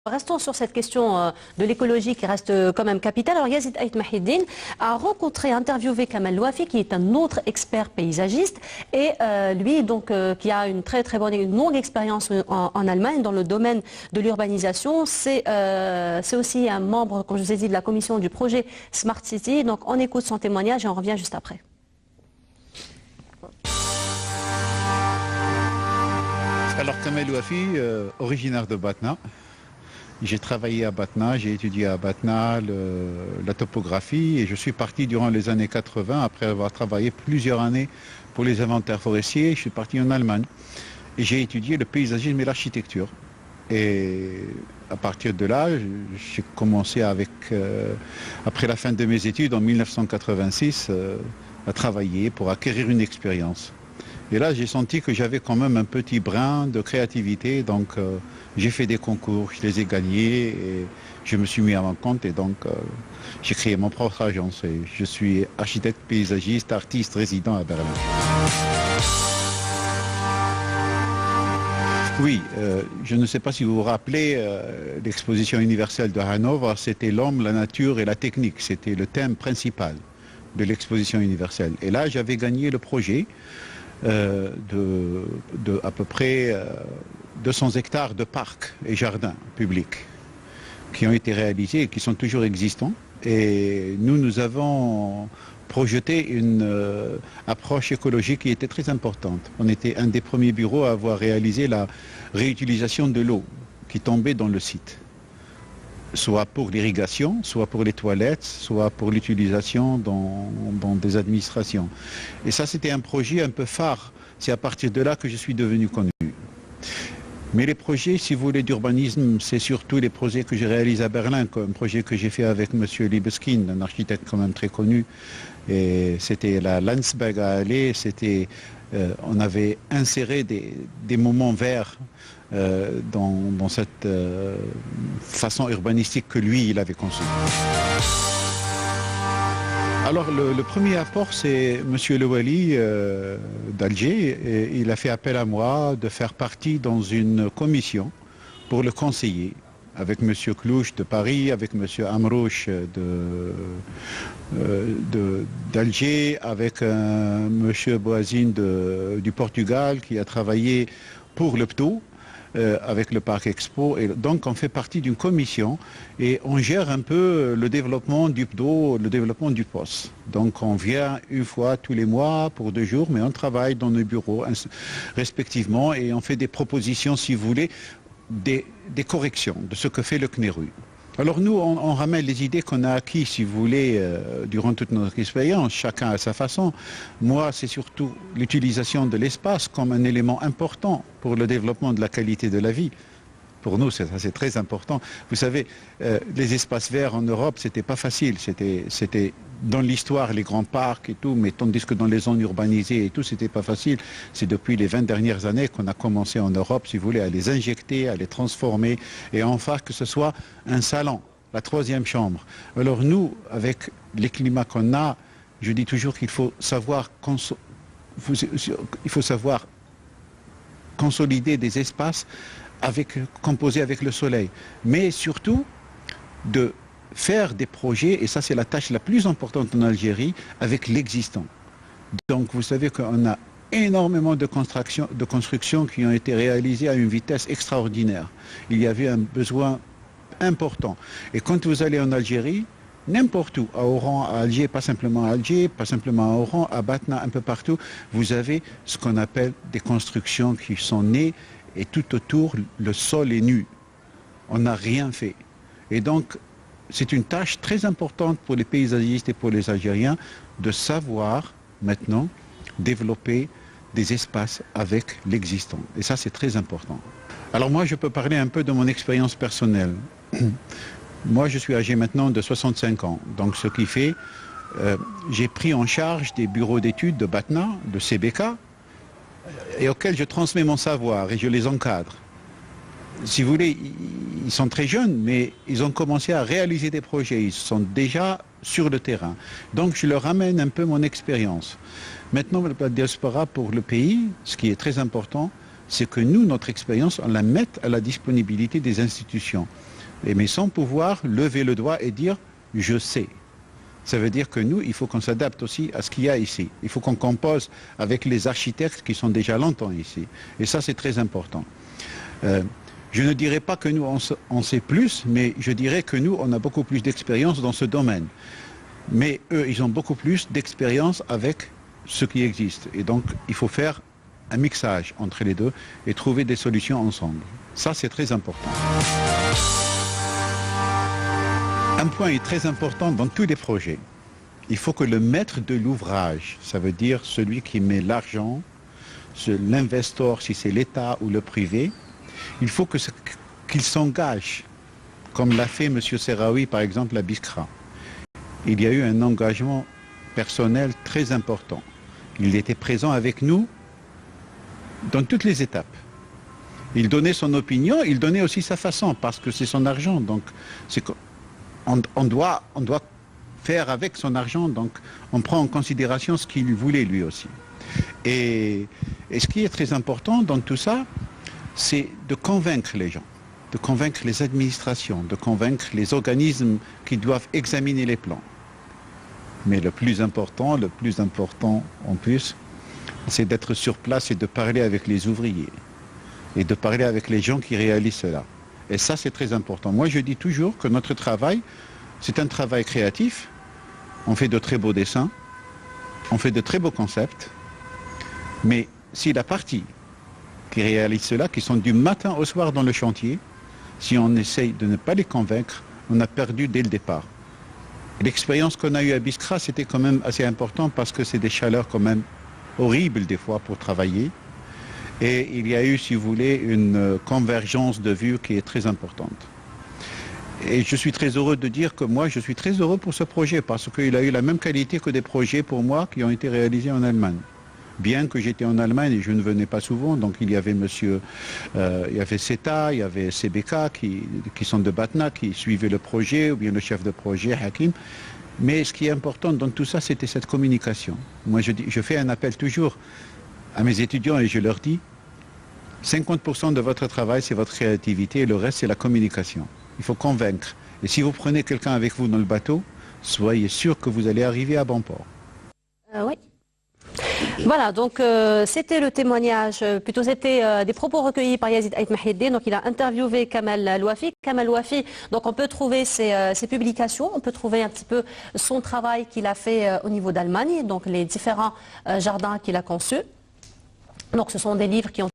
Restons sur cette question de l'écologie qui reste quand même capitale. Alors Yazid Ait Mahiddine a rencontré, interviewé Kamal Louafi qui est un autre expert paysagiste et lui donc qui a une très bonne, une longue expérience en Allemagne dans le domaine de l'urbanisation. C'est aussi un membre, comme je vous ai dit, de la commission du projet Smart City. Donc on écoute son témoignage et on revient juste après. Alors Kamal Louafi, originaire de Batna. J'ai travaillé à Batna, j'ai étudié à Batna la topographie et je suis parti durant les années 80 après avoir travaillé plusieurs années pour les inventaires forestiers. Je suis parti en Allemagne et j'ai étudié le paysagisme et l'architecture. Et à partir de là, j'ai commencé après la fin de mes études en 1986 à travailler pour acquérir une expérience. Et là, j'ai senti que j'avais quand même un petit brin de créativité, donc j'ai fait des concours, je les ai gagnés et je me suis mis à mon compte et donc j'ai créé mon propre agence et je suis architecte paysagiste, artiste résident à Berlin. Oui, je ne sais pas si vous vous rappelez, l'exposition universelle de Hanovre, c'était l'homme, la nature et la technique, c'était le thème principal de l'exposition universelle. Et là, j'avais gagné le projet de à peu près 200 hectares de parcs et jardins publics qui ont été réalisés et qui sont toujours existants. Et nous avons projeté une approche écologique qui était très importante. On était un des premiers bureaux à avoir réalisé la réutilisation de l'eau qui tombait dans le site, soit pour l'irrigation, soit pour les toilettes, soit pour l'utilisation dans des administrations. Et ça, c'était un projet un peu phare. C'est à partir de là que je suis devenu connu. Mais les projets, si vous voulez, d'urbanisme, c'est surtout les projets que j'ai réalisés à Berlin, comme un projet que j'ai fait avec M. Libeskind, un architecte quand même très connu. Et c'était la Landsberger Allee, on avait inséré des moments verts dans cette façon urbanistique que lui, il avait conçue. Alors le premier apport, c'est M. Lewali d'Alger. Il a fait appel à moi de faire partie dans une commission pour le conseiller, avec M. Clouche de Paris, avec M. Amrouche d'Alger, avec M. Boazine du Portugal qui a travaillé pour le PTO. Avec le Parc Expo, et donc on fait partie d'une commission et on gère un peu le développement du PDO, le développement du POS. Donc on vient une fois tous les mois pour 2 jours, mais on travaille dans nos bureaux respectivement et on fait des propositions, si vous voulez, des corrections de ce que fait le CNERU. Alors nous, on ramène les idées qu'on a acquises, si vous voulez, durant toute notre expérience, chacun à sa façon. Moi, c'est surtout l'utilisation de l'espace comme un élément important pour le développement de la qualité de la vie. Pour nous, c'est très important. Vous savez, les espaces verts en Europe, c'était pas facile. C'était dans l'histoire les grands parcs et tout, mais tandis que dans les zones urbanisées et tout, c'était pas facile. C'est depuis les 20 dernières années qu'on a commencé en Europe, si vous voulez, à les injecter, à les transformer, et enfin que ce soit un salon, la 3e chambre. Alors nous, avec les climats qu'on a, je dis toujours qu'il faut savoir consolider des espaces composés avec le soleil, mais surtout de faire des projets, et ça c'est la tâche la plus importante en Algérie, avec l'existant. Donc vous savez qu'on a énormément de constructions qui ont été réalisées à une vitesse extraordinaire. Il y avait un besoin important. Et quand vous allez en Algérie, n'importe où, à Oran, à Alger, pas simplement à Alger, pas simplement à Oran, à Batna, un peu partout, vous avez ce qu'on appelle des constructions qui sont nées et tout autour, le sol est nu. On n'a rien fait. Et donc, c'est une tâche très importante pour les paysagistes et pour les Algériens de savoir maintenant développer des espaces avec l'existant. Et ça, c'est très important. Alors moi, je peux parler un peu de mon expérience personnelle. Moi, je suis âgé maintenant de 65 ans. Donc, ce qui fait, j'ai pris en charge des bureaux d'études de Batna, de CBK, et auxquels je transmets mon savoir et je les encadre. Si vous voulez, ils sont très jeunes, mais ils ont commencé à réaliser des projets. Ils sont déjà sur le terrain. Donc, je leur ramène un peu mon expérience. Maintenant, la diaspora pour le pays, ce qui est très important, c'est que nous, notre expérience, on la mette à la disponibilité des institutions. mais sans pouvoir lever le doigt et dire « je sais ». Ça veut dire que nous, il faut qu'on s'adapte aussi à ce qu'il y a ici. Il faut qu'on compose avec les architectes qui sont déjà longtemps ici. Et ça, c'est très important. Je ne dirais pas que nous, on sait plus, mais je dirais que nous, on a beaucoup plus d'expérience dans ce domaine. Mais eux, ils ont beaucoup plus d'expérience avec ce qui existe. Et donc, il faut faire un mixage entre les deux et trouver des solutions ensemble. Ça, c'est très important. Un point est très important dans tous les projets. Il faut que le maître de l'ouvrage, ça veut dire celui qui met l'argent, l'investor, si c'est l'État ou le privé, il faut qu'il s'engage, comme l'a fait M. Serraoui, par exemple, à Biskra. Il y a eu un engagement personnel très important. Il était présent avec nous dans toutes les étapes. Il donnait son opinion, il donnait aussi sa façon, parce que c'est son argent. Donc, on doit faire avec son argent, donc on prend en considération ce qu'il voulait lui aussi. Et ce qui est très important dans tout ça, c'est de convaincre les gens, de convaincre les administrations, de convaincre les organismes qui doivent examiner les plans. Mais le plus important en plus, c'est d'être sur place et de parler avec les ouvriers et de parler avec les gens qui réalisent cela. Et ça, c'est très important. Moi, je dis toujours que notre travail, c'est un travail créatif. On fait de très beaux dessins, on fait de très beaux concepts, mais si la partie qui réalise cela, qui sont du matin au soir dans le chantier, si on essaye de ne pas les convaincre, on a perdu dès le départ. L'expérience qu'on a eue à Biskra, c'était quand même assez important parce que c'est des chaleurs quand même horribles des fois pour travailler. Et il y a eu, si vous voulez, une convergence de vues qui est très importante. Et je suis très heureux de dire que moi, je suis très heureux pour ce projet parce qu'il a eu la même qualité que des projets pour moi qui ont été réalisés en Allemagne. Bien que j'étais en Allemagne et je ne venais pas souvent, donc il y avait il y avait CETA, il y avait CBK qui sont de Batna, qui suivaient le projet, ou bien le chef de projet, Hakim. Mais ce qui est important dans tout ça, c'était cette communication. Moi, je fais un appel toujours à mes étudiants et je leur dis, 50% de votre travail, c'est votre créativité et le reste, c'est la communication. Il faut convaincre. Et si vous prenez quelqu'un avec vous dans le bateau, soyez sûr que vous allez arriver à bon port. Oui. Voilà, donc c'était le témoignage, plutôt c'était des propos recueillis par Yazid Ait Mahiddine. Donc il a interviewé Kamal Louafi. Kamal Louafi, donc on peut trouver ses publications, on peut trouver un petit peu son travail qu'il a fait au niveau d'Allemagne, donc les différents jardins qu'il a conçus. Donc ce sont des livres qui ont